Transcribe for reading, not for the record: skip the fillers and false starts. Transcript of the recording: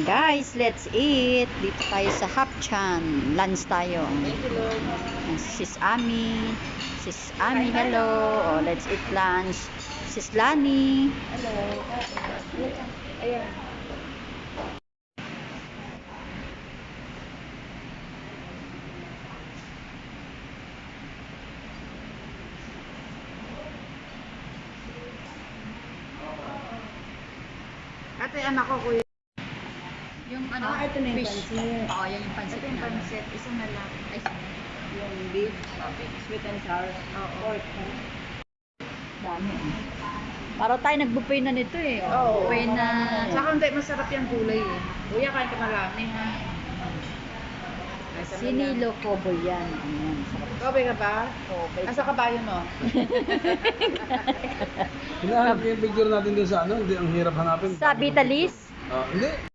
Guys, let's eat. Dito tayo sa Hapchan. Lunch tayo. Sis Ami. Sis Ami, hello. Oh, let's eat lunch. Sis Lani. Hello. Ayan. Ate, anak ko kuya. Yung ano, ito na yung fish. pansit. Oo, yan yung pansit Ito yung na. pansit. Isa na lang. Ay, Yung beef. Sweet and sour. Pork. dami. Para tayo nag-buffet na nito eh. Oo. Buffet na. Tsaka hindi, masarap yung gulay eh. Kuya, kain ka marami ha. Sinilo Kobo yan. Ayan, sarap. Kobe ka ba? Kobe. Asa kabayo mo? Hinahanap yung picture natin doon sa ano, hindi ang hirap hanapin. Sa Vitalis. Hindi.